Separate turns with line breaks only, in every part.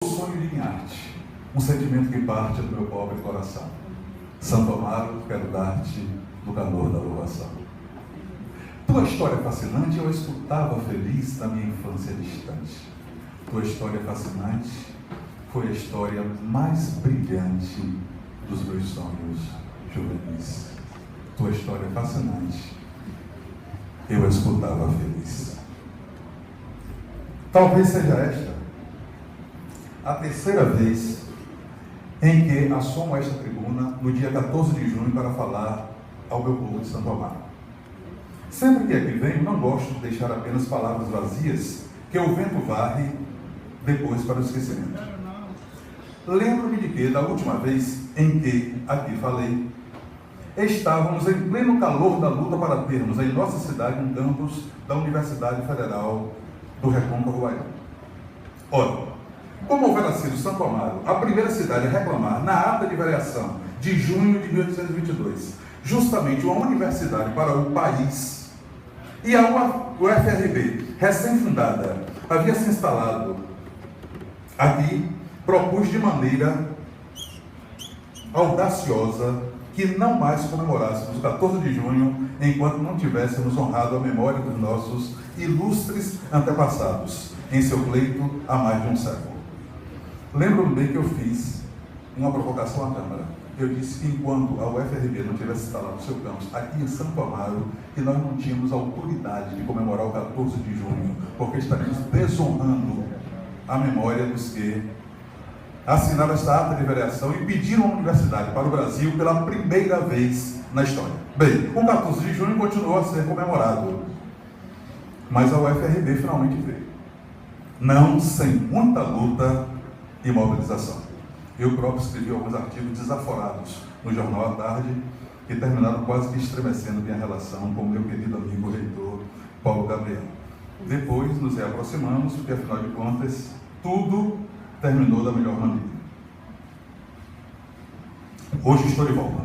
sonho de arte, um sentimento que parte do meu pobre coração. Santo Amaro, quero dar-te no calor da louvação. Tua história fascinante eu escutava feliz na minha infância distante. Tua história fascinante foi a história mais brilhante dos meus sonhos juvenis. Tua história fascinante eu escutava feliz. Talvez seja esta a terceira vez em que assomo esta tribuna no dia 14 de junho para falar ao meu povo de Santo Amaro. Sempre que aqui venho, não gosto de deixar apenas palavras vazias que o vento varre depois para o esquecimento. Lembro-me de que, da última vez em que aqui falei, estávamos em pleno calor da luta para termos em nossa cidade um campus da Universidade Federal do Recôncavo Baiano. Ora, como houvera sido Santo Amaro a primeira cidade a reclamar na ata de variação de junho de 1822, justamente uma universidade para o país, e a UFRB, recém-fundada, havia se instalado aqui, propus de maneira audaciosa que não mais comemorássemos o 14 de junho enquanto não tivéssemos honrado a memória dos nossos ilustres antepassados em seu pleito há mais de um século. Lembro-me bem que eu fiz uma provocação à Câmara. Eu disse que enquanto a UFRB não tivesse instalado o seu campus aqui em Santo Amaro, que nós não tínhamos autoridade de comemorar o 14 de junho, porque estaríamos desonrando a memória dos que assinaram esta ata de variação e pediram a universidade para o Brasil pela primeira vez na história. Bem, o 14 de junho continuou a ser comemorado, mas a UFRB finalmente veio. Não sem muita luta e mobilização. Eu próprio escrevi alguns artigos desaforados no Jornal à Tarde, que terminaram quase que estremecendo minha relação com meu querido amigo reitor Paulo Gabriel. Depois nos reaproximamos, porque afinal de contas, tudo terminou da melhor maneira. Hoje estou de volta.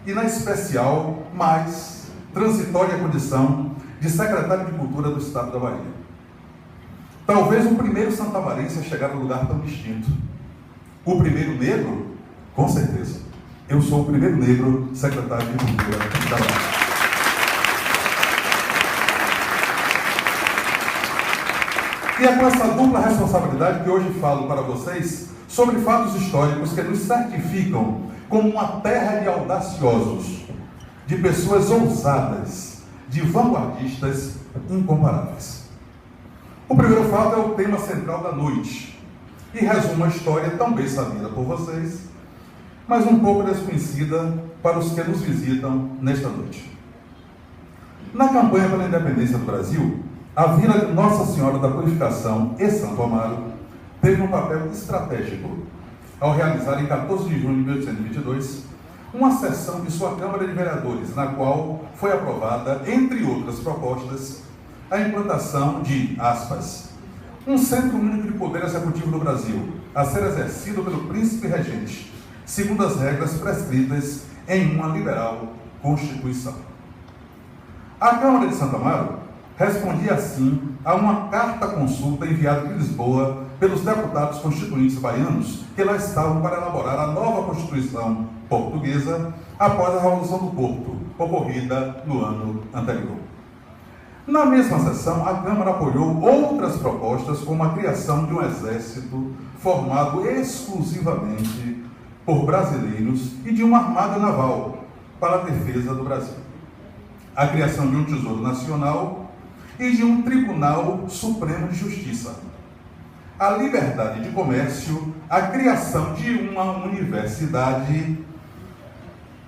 E na especial, mais transitória condição de secretário de Cultura do Estado da Bahia. Talvez o primeiro santamarense a chegar a um lugar tão distinto. O primeiro negro? Com certeza. Eu sou o primeiro negro secretário de Cultura da Bahia. E é com essa dupla responsabilidade que hoje falo para vocês sobre fatos históricos que nos certificam como uma terra de audaciosos, de pessoas ousadas, de vanguardistas incomparáveis. O primeiro fato é o tema central da noite, e resume uma história tão bem sabida por vocês, mas um pouco desconhecida para os que nos visitam nesta noite. Na campanha pela independência do Brasil, a Vila Nossa Senhora da Purificação e Santo Amaro teve um papel estratégico ao realizar em 14 de junho de 1822 uma sessão de sua Câmara de Vereadores, na qual foi aprovada, entre outras propostas, a implantação de, aspas, um centro único de poder executivo no Brasil, a ser exercido pelo príncipe regente, segundo as regras prescritas em uma liberal Constituição. A Câmara de Santo Amaro respondia assim a uma carta-consulta enviada de Lisboa pelos deputados constituintes baianos que lá estavam para elaborar a nova Constituição portuguesa após a Revolução do Porto, ocorrida no ano anterior. Na mesma sessão, a Câmara apoiou outras propostas, como a criação de um exército formado exclusivamente por brasileiros e de uma armada naval para a defesa do Brasil, a criação de um Tesouro Nacional e de um Tribunal Supremo de Justiça, a liberdade de comércio, a criação de uma universidade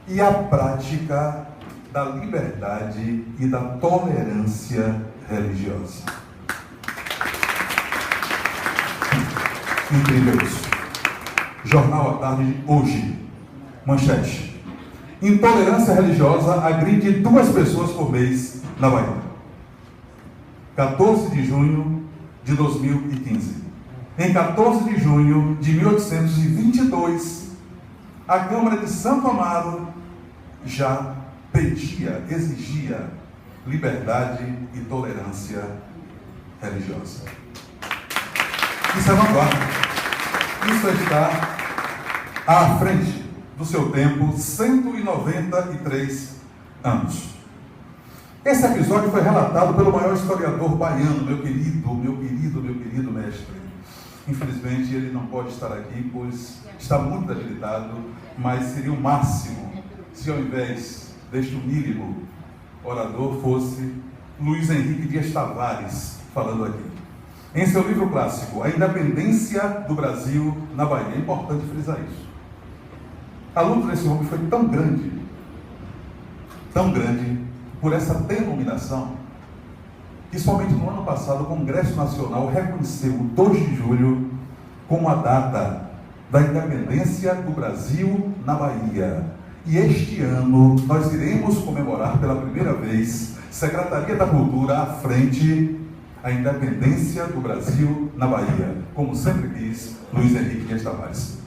e a prática da liberdade e da tolerância religiosa. Incrível isso. Jornal à Tarde de hoje. Manchete. Intolerância religiosa agride 2 pessoas por mês na Bahia. 14 de junho de 2015. Em 14 de junho de 1822, a Câmara de Santo Amaro já exigia liberdade e tolerância religiosa. Isso é vanguarda. Isso está à frente do seu tempo, 193 anos. Esse episódio foi relatado pelo maior historiador baiano, meu querido mestre. Infelizmente ele não pode estar aqui, pois está muito debilitado, mas seria o máximo se ao invés deste humílimo orador fosse Luiz Henrique Dias Tavares falando aqui. Em seu livro clássico, A Independência do Brasil na Bahia, é importante frisar isso. A luta desse homem foi tão grande por essa denominação, que somente no ano passado o Congresso Nacional reconheceu o 2 de julho como a data da independência do Brasil na Bahia. E este ano nós iremos comemorar pela primeira vez, Secretaria da Cultura à frente, a independência do Brasil na Bahia, como sempre quis Luiz Henrique Dias Tavares.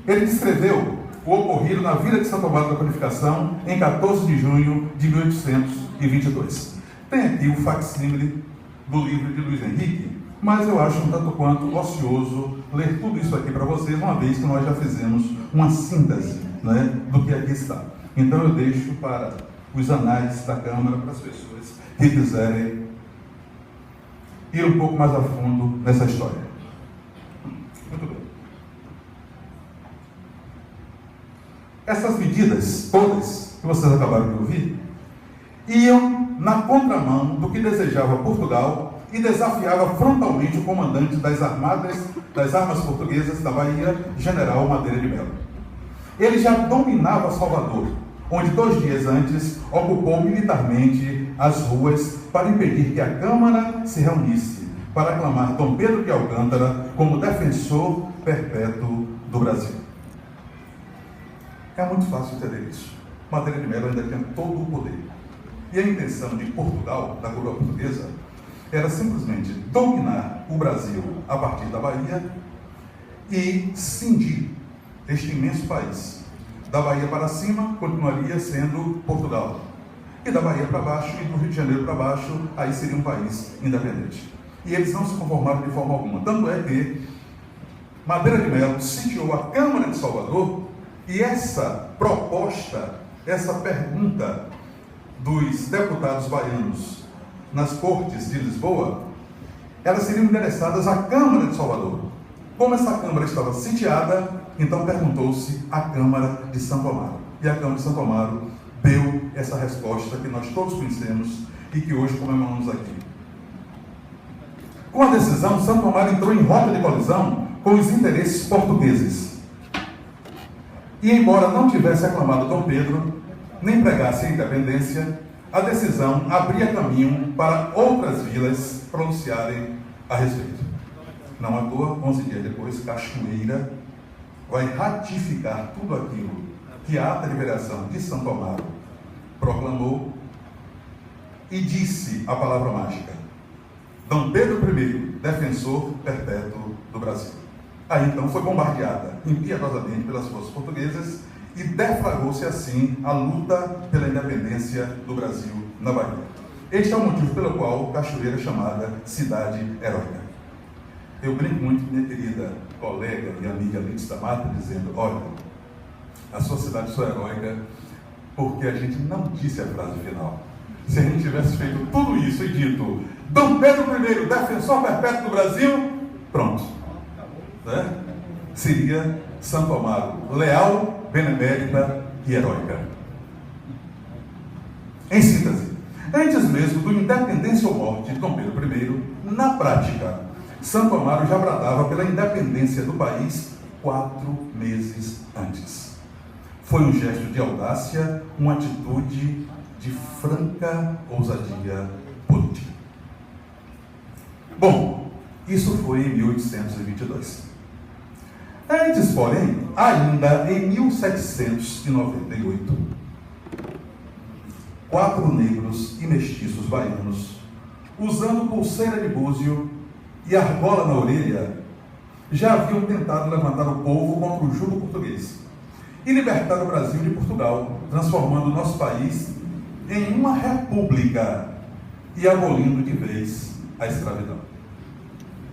Ele descreveu o ocorrido na Vila de Santo Amaro da Purificação em 14 de junho de 1822. Tem aqui o facsímile do livro de Luiz Henrique, mas eu acho um tanto quanto ocioso ler tudo isso aqui para vocês, uma vez que nós já fizemos uma síntese, né, do que aqui está. Então eu deixo para os anais da Câmara, para as pessoas que quiserem ir um pouco mais a fundo nessa história. Muito bem. Essas medidas todas que vocês acabaram de ouvir iam na contramão do que desejava Portugal e desafiava frontalmente o comandante das armas portuguesas da Bahia, General Madeira de Melo. Ele já dominava Salvador, onde 2 dias antes ocupou militarmente as ruas para impedir que a Câmara se reunisse para aclamar Dom Pedro de Alcântara como defensor perpétuo do Brasil. É muito fácil entender isso. Madeira de Melo ainda tinha todo o poder. E a intenção de Portugal, da coroa portuguesa, era simplesmente dominar o Brasil a partir da Bahia e cindir este imenso país. Da Bahia para cima, continuaria sendo Portugal. E da Bahia para baixo, e do Rio de Janeiro para baixo, aí seria um país independente. E eles não se conformaram de forma alguma. Tanto é que Madeira de Melo sitiou a Câmara de Salvador. E essa proposta, essa pergunta dos deputados baianos nas cortes de Lisboa, elas seriam endereçadas à Câmara de Salvador. Como essa Câmara estava sitiada, então perguntou-se à Câmara de Santo Amaro. E a Câmara de Santo Amaro deu essa resposta que nós todos conhecemos e que hoje comemoramos aqui. Com a decisão, Santo Amaro entrou em rota de colisão com os interesses portugueses. E embora não tivesse aclamado Dom Pedro, nem pregasse a independência, a decisão abria caminho para outras vilas pronunciarem a respeito. Não à toa, 11 dias depois, Cachoeira vai ratificar tudo aquilo que a ata de vereação de Santo Amaro proclamou e disse a palavra mágica: Dom Pedro I, defensor perpétuo do Brasil. Aí então foi bombardeada impiedosamente pelas forças portuguesas e deflagrou-se assim a luta pela independência do Brasil na Bahia. Este é o motivo pelo qual Cachoeira é chamada cidade heróica. Eu brinco muito com minha querida colega e amiga Lides da Mata, dizendo: olha, a sua cidade só é heróica porque a gente não disse a frase final. Se a gente tivesse feito tudo isso e dito Dom Pedro I, defensor perpétuo do Brasil, pronto. Né? Seria Santo Amaro, leal, benemérita e heróica. Em síntese, antes mesmo do independência ou morte de Dom Pedro I, na prática, Santo Amaro já bradava pela independência do país 4 meses antes. Foi um gesto de audácia, uma atitude de franca ousadia política. Bom, isso foi em 1822. Antes, porém, ainda em 1798, 4 negros e mestiços baianos, usando pulseira de búzio e argola na orelha, já haviam tentado levantar o povo contra o jugo português e libertar o Brasil de Portugal, transformando o nosso país em uma república. e abolindo de vez a escravidão.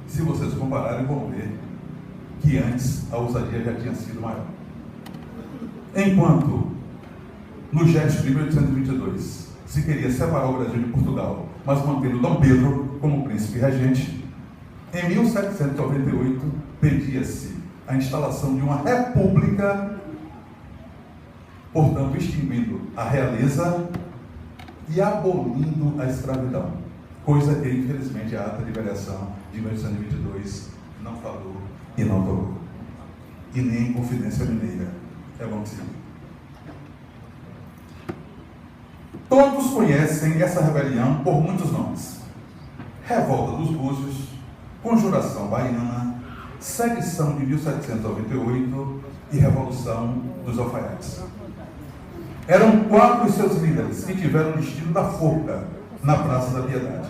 Se vocês compararem, vão ver que antes a ousadia já tinha sido maior. Enquanto no gesto de 1822 se queria separar o Brasil de Portugal, mas mantendo Dom Pedro como príncipe regente, em 1798 pedia-se a instalação de uma república, portanto extinguindo a realeza e abolindo a escravidão, coisa que infelizmente a ata de variação de 1822 não falou e não tocou, e nem em Confidência Mineira. É bom que se diga. Todos conhecem essa rebelião por muitos nomes: Revolta dos Búzios, Conjuração Baiana, Sedição de 1798 e Revolução dos Alfaiates. Eram 4 os seus líderes que tiveram o destino da forca na Praça da Piedade: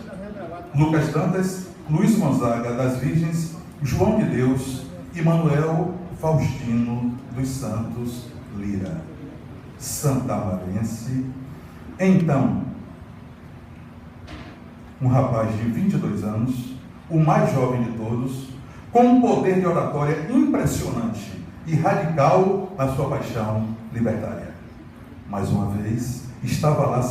Lucas Dantas, Luiz Gonzaga das Virgens, João de Deus e Manuel Faustino dos Santos Lira, santamarense. Então, um rapaz de 22 anos, o mais jovem de todos, com um poder de oratória impressionante e radical na sua paixão libertária. Mais uma vez, estava lá